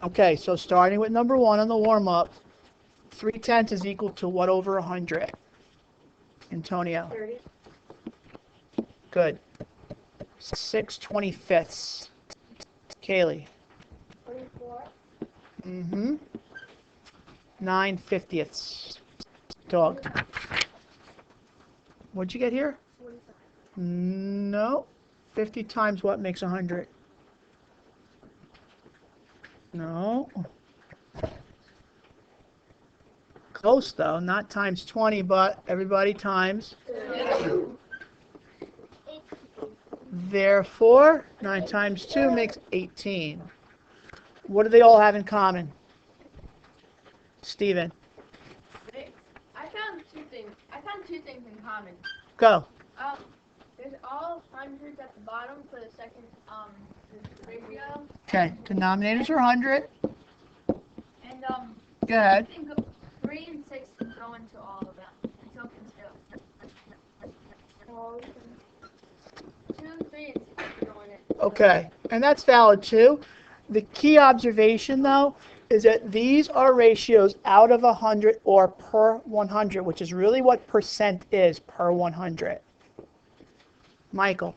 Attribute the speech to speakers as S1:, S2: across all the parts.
S1: Okay, so starting with number 1 on the warm-up, 3/10 is equal to what over 100? Antonio.
S2: 30.
S1: Good. 6/25. Kaylee.
S2: 24.
S1: Mm-hmm. 9/50. Dog. What'd you get here?
S2: 45.
S1: No. 50 times what makes 100? No. Close though, not times 20, but everybody times. Therefore, 9 times 2 makes 18. What do they all have in common? Steven.
S3: I found two things in common.
S1: Go.
S3: There's all hundreds at the bottom for the second ratio.
S1: Okay, denominators are 100.
S3: And
S1: Go ahead.
S3: 3 and 6 can go into all of them. And so can 2. 2 and 3 and 6 can go in it.
S1: Okay, and that's valid too. The key observation though is that these are ratios out of 100 or per 100, which is really what percent is per 100. Michael.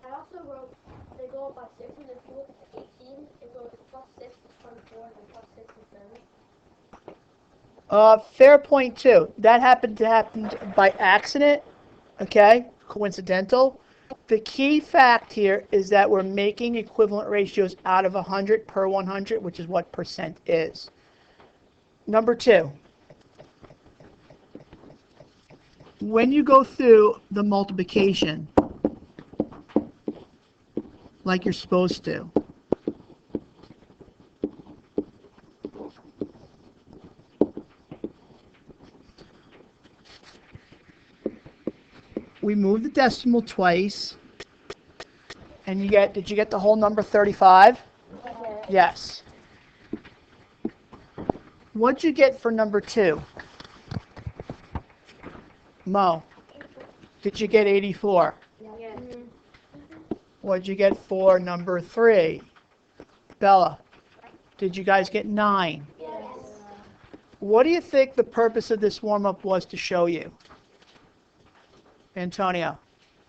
S2: I also wrote they go up by 6, and if you look at the 18, it goes plus 6 is 24, and plus 6 is 30.
S1: Fair point too. That happened to happen by accident, okay? Coincidental. The key fact here is that we're making equivalent ratios out of 100 per 100, which is what percent is. Number 2. When you go through the multiplication, like you're supposed to, we move the decimal twice, and did you get the whole number 35? Yes. What'd you get for number 2? Mo. Did you get 84?
S2: Yes.
S1: What'd you get for number 3? Bella. Did you guys get 9?
S2: Yes.
S1: What do you think the purpose of this warm-up was to show you? Antonio.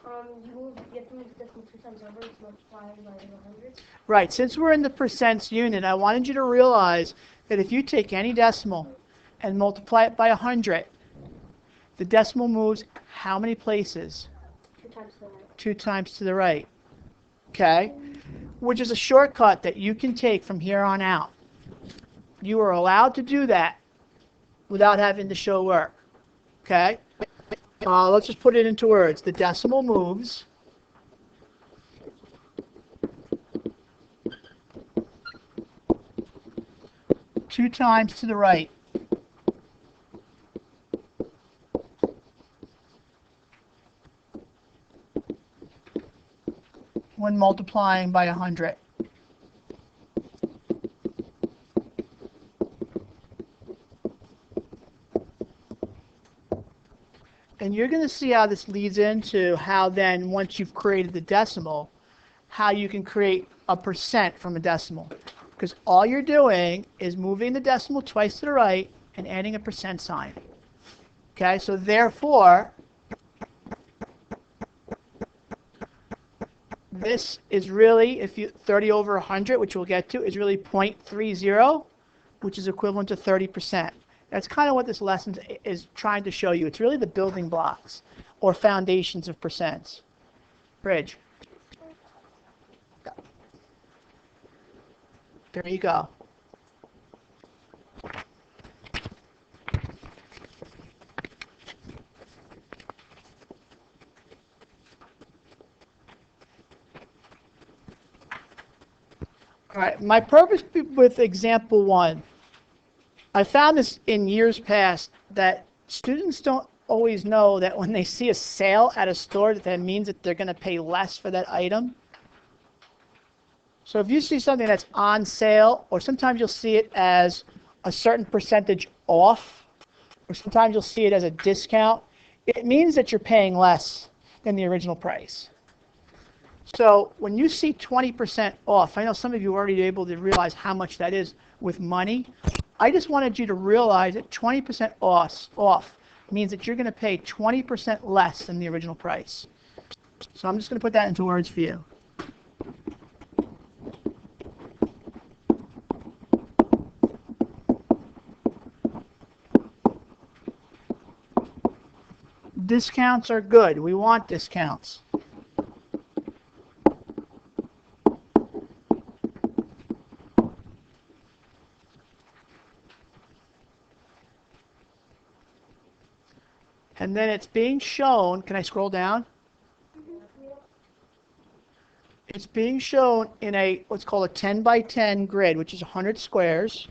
S2: You have to move the decimal 2 times over, it's multiplied by 100.
S1: Right, since we're in the percents unit, I wanted you to realize that if you take any decimal and multiply it by 100, the decimal moves how many places?
S2: 2 times to the right.
S1: 2 times to the right. Okay? Which is a shortcut that you can take from here on out. You are allowed to do that without having to show work. Okay? Let's just put it into words. The decimal moves two times to the right. When multiplying by 100. And you're going to see how this leads into how then, once you've created the decimal, how you can create a percent from a decimal. Because all you're doing is moving the decimal twice to the right and adding a percent sign. Okay, so therefore, this is really, if you 30 over 100, which we'll get to, is really 0.30, which is equivalent to 30%. That's kind of what this lesson is trying to show you. It's really the building blocks or foundations of percents. Bridge. There you go. All right, my purpose with example 1, I found this in years past that students don't always know that when they see a sale at a store that means that they're going to pay less for that item. So if you see something that's on sale, or sometimes you'll see it as a certain percentage off, or sometimes you'll see it as a discount, it means that you're paying less than the original price. So when you see 20% off, I know some of you are already able to realize how much that is with money. I just wanted you to realize that 20% off means that you're going to pay 20% less than the original price. So I'm just going to put that into words for you. Discounts are good. We want discounts. And then it's being shown, can I scroll down? It's being shown in a what's called a 10 by 10 grid, which is 100 squares.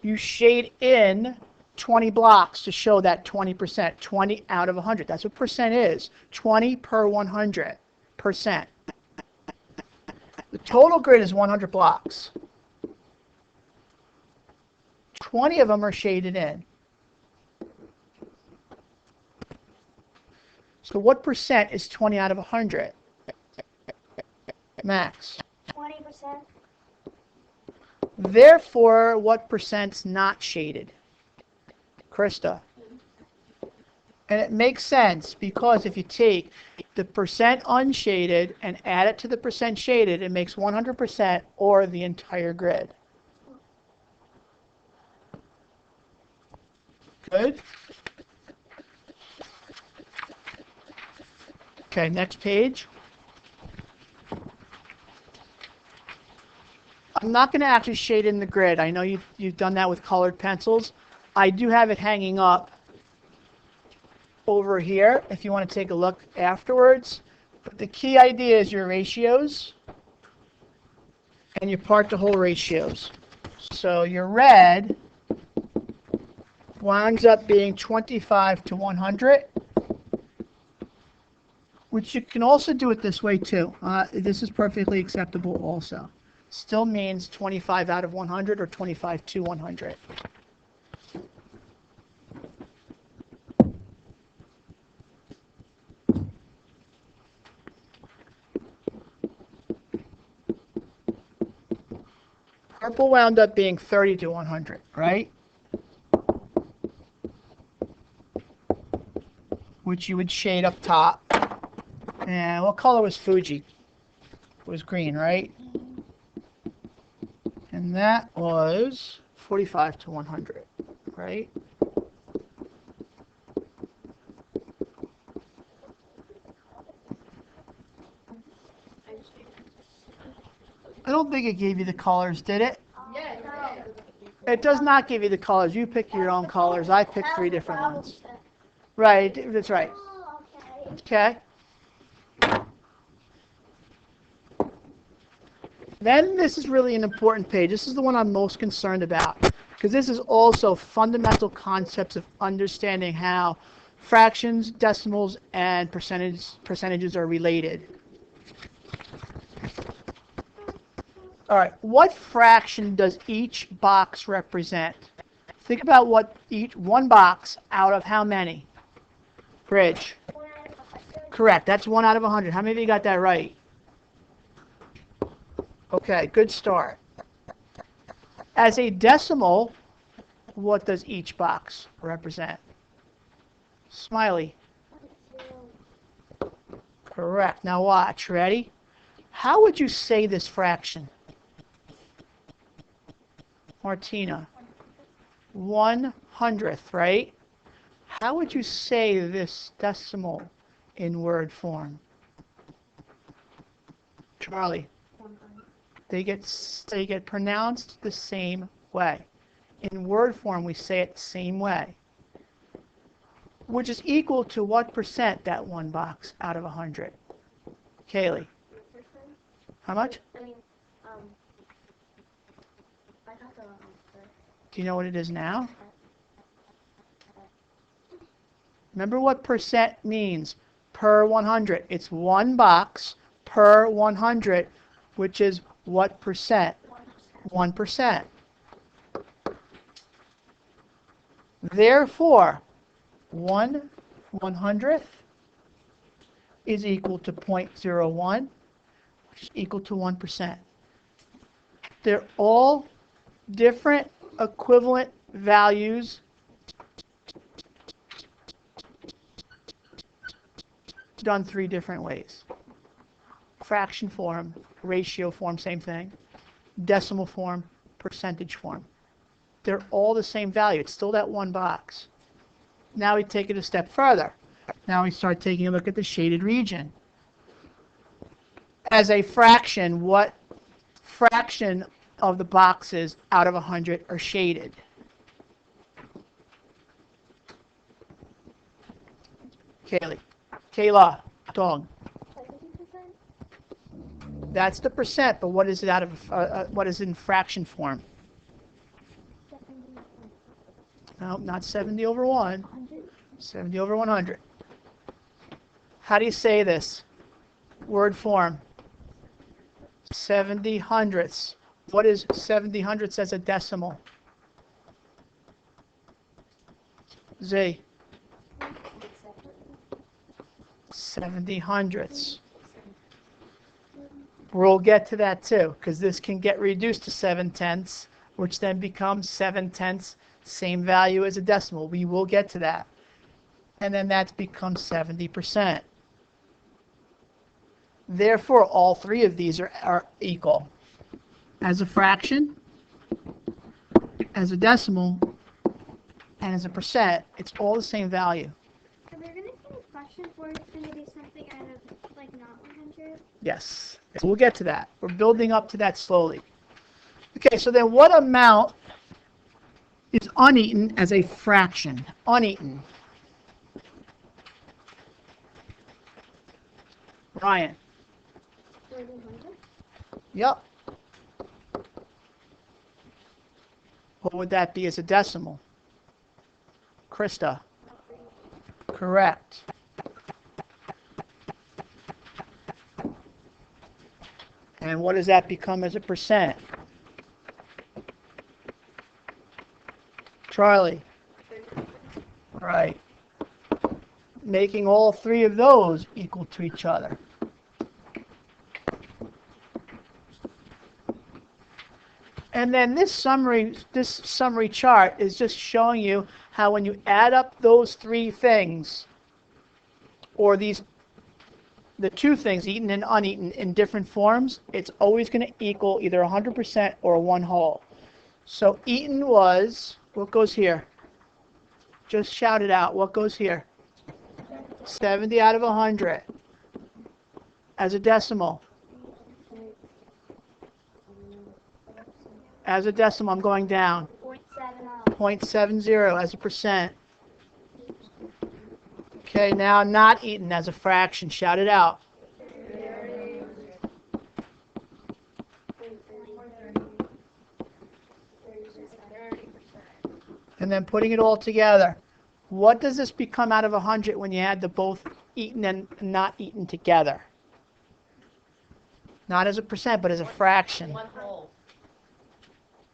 S1: You shade in 20 blocks to show that 20%, 20 out of 100. That's what percent is, 20 per 100%. The total grid is 100 blocks. 20 of them are shaded in. So what percent is 20 out of 100? Max.
S2: 20%.
S1: Therefore, what percent's not shaded? Krista. And it makes sense because if you take the percent unshaded and add it to the percent shaded, it makes 100% or the entire grid. Good? Okay, next page. I'm not going to actually shade in the grid. I know you've done that with colored pencils. I do have it hanging up over here if you want to take a look afterwards. But the key idea is your ratios and your part-to-whole ratios. So your red winds up being 25 to 100, which you can also do it this way too. This is perfectly acceptable also. Still means 25 out of 100 or 25 to 100. Purple wound up being 30 to 100, right? Which you would shade up top. And what color was Fuji? It was green, right? And that was 45 to 100, right? I don't think it gave you the colors, did it?
S3: Yeah.
S1: It does not give you the colors. You pick your own colors. I picked 3 different ones. Right, that's right.
S2: Oh, okay.
S1: Okay. Then this is really an important page. This is the one I'm most concerned about because this is also fundamental concepts of understanding how fractions, decimals, and percentages are related. All right, what fraction does each box represent? Think about what one box out of how many? Bridge. Correct, that's 1 out of 100. How many of you got that right? Okay, good start. As a decimal, what does each box represent? Smiley. Correct. Now watch. Ready? How would you say this fraction? Martina. 1/100th, right? How would you say this decimal in word form? Charlie. They get pronounced the same way. In word form, we say it the same way, which is equal to what percent that one box out of 100? Kaylee. How much?
S2: I mean, I got the
S1: Do you know what it is now? Remember what percent means per 100. It's one box per 100, which is what percent? 1%. Therefore, 1/100th is equal to 0.01, which is equal to 1%. They're all different equivalent values done 3 different ways. Fraction form, ratio form, same thing. Decimal form, percentage form. They're all the same value. It's still that one box. Now we take it a step further. Now we start taking a look at the shaded region. As a fraction, what fraction of the boxes out of 100 are shaded? Kayla, dog.
S2: 70%?
S1: That's the percent, but what is it out of? What is in fraction form?
S2: 70.
S1: No, not 70 over 1.
S2: 100?
S1: 70 over 100. How do you say this? Word form. 70 hundredths. What is 70 hundredths as a decimal? Z. 70 hundredths. We'll get to that too, because this can get reduced to 7/10, which then becomes 7/10, same value as a decimal. We will get to that. And then that becomes 70%. Therefore, all 3 of these are equal. As a fraction, as a decimal, and as a percent, it's all the same value.
S2: So we're going to say fraction form is going to be something out of, like, not 100?
S1: Yes. So we'll get to that. We're building up to that slowly. Okay, so then what amount is uneaten as a fraction? Uneaten. Ryan.
S2: 100?
S1: Yep. What would that be as a decimal? Krista. Correct. And what does that become as a percent? Charlie. Right. Making all 3 of those equal to each other. And then this summary chart is just showing you how when you add up those 3 things, or the 2 things, eaten and uneaten, in different forms, it's always going to equal either 100% or 1 whole. So eaten was, what goes here? Just shout it out. What goes here? 70 out of 100. As a decimal. As a decimal, I'm going down. 0.70 as a percent. Okay, now not eaten as a fraction. Shout it out. And then putting it all together. What does this become out of 100 when you add the both eaten and not eaten together? Not as a percent, but as a fraction.
S3: 1 whole.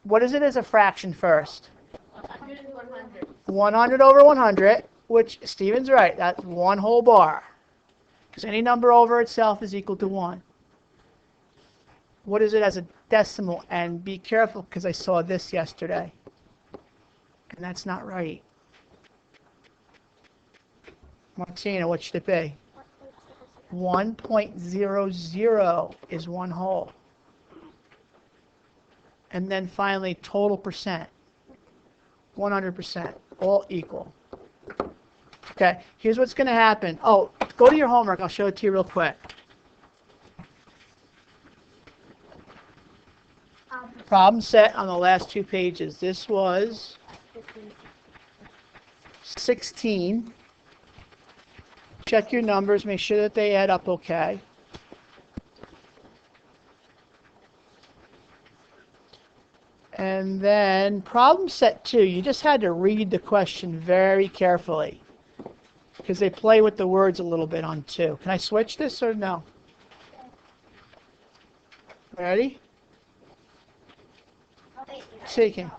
S1: What is it as a fraction first?
S3: 100 is 100.
S1: 100 over 100, which Stephen's right, that's 1 whole bar. Because any number over itself is equal to 1. What is it as a decimal? And be careful, because I saw this yesterday. And that's not right. Martina, what should it be? 1.00 is 1 whole. And then finally, total percent. 100%, all equal. Okay, here's what's going to happen. Oh, go to your homework. I'll show it to you real quick. Problem set on the last 2 pages. This was 16. Check your numbers. Make sure that they add up okay. And then problem set 2, you just had to read the question very carefully because they play with the words a little bit on 2. Can I switch this or no? Ready? Taking.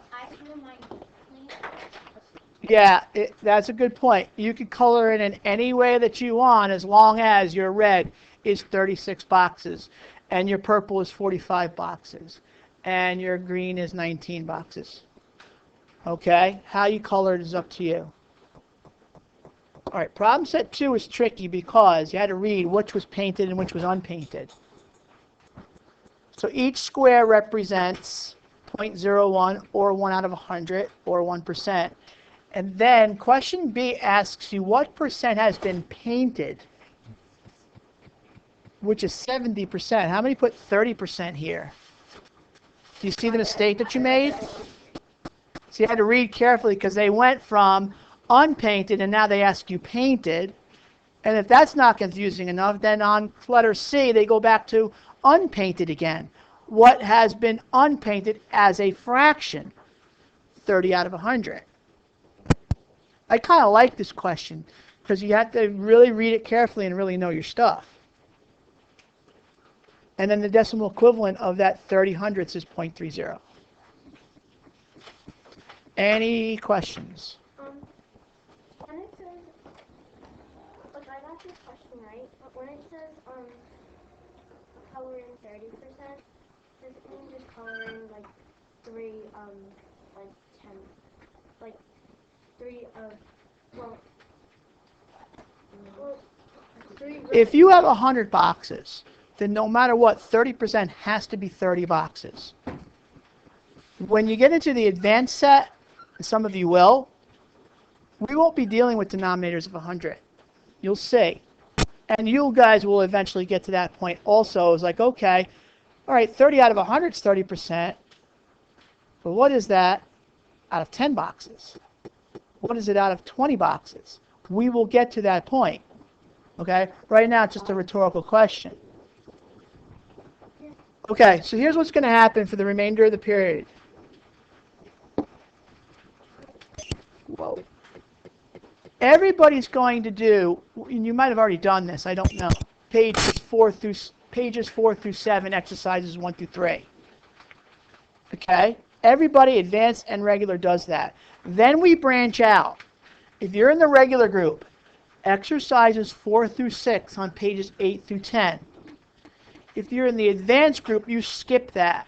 S1: Yeah, that's a good point. You can color it in any way that you want as long as your red is 36 boxes. and your purple is 45 boxes, and your green is 19 boxes. Okay, how you color it is up to you. All right, problem set 2 is tricky because you had to read which was painted and which was unpainted. So each square represents 0.01 or 1 out of 100 or 1%. And then question B asks you what percent has been painted, which is 70%. How many put 30% here? Do you see the mistake that you made? So you had to read carefully because they went from unpainted and now they ask you painted. And if that's not confusing enough, then on letter C, they go back to unpainted again. What has been unpainted as a fraction? 30 out of 100. I kind of like this question because you have to really read it carefully and really know your stuff. And then the decimal equivalent of that 30 hundredths is 0.30. Any questions?
S2: When it says, like I got this question right, but when it says coloring 30%, does it mean just coloring like 3 like 10, like 3 of, well 3
S1: If you have 100 boxes, then no matter what, 30% has to be 30 boxes. When you get into the advanced set, and some of you will, we won't be dealing with denominators of 100. You'll see. And you guys will eventually get to that point also. It's like, okay, all right, 30 out of 100 is 30%. But what is that out of 10 boxes? What is it out of 20 boxes? We will get to that point. Okay? Right now, it's just a rhetorical question. Okay, so here's what's going to happen for the remainder of the period. Whoa. Everybody's going to do, and you might have already done this, I don't know, pages 4 through 7, exercises 1 through 3. Okay? Everybody, advanced and regular, does that. Then we branch out. If you're in the regular group, exercises 4 through 6 on pages 8 through 10. If you're in the advanced group, you skip that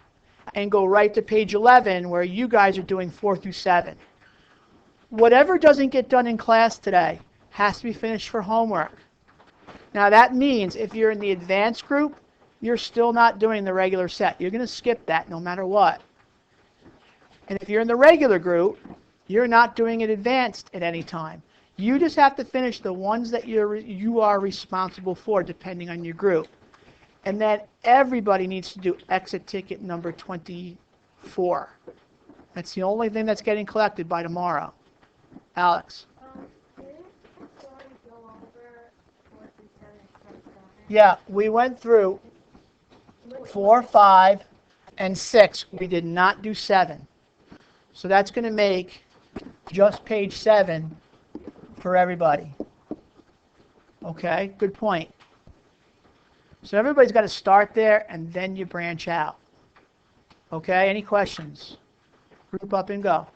S1: and go right to page 11 where you guys are doing 4 through 7. Whatever doesn't get done in class today has to be finished for homework. Now that means if you're in the advanced group, you're still not doing the regular set. You're going to skip that no matter what. And if you're in the regular group, you're not doing it advanced at any time. You just have to finish the ones that you are responsible for depending on your group. And then everybody needs to do exit ticket number 24. That's the only thing that's getting collected by tomorrow. Alex? Yeah, we went through 4, 5, and 6. We did not do 7. So that's going to make just page 7 for everybody. Okay, good point. So everybody's got to start there and then you branch out. Okay, any questions? Group up and go.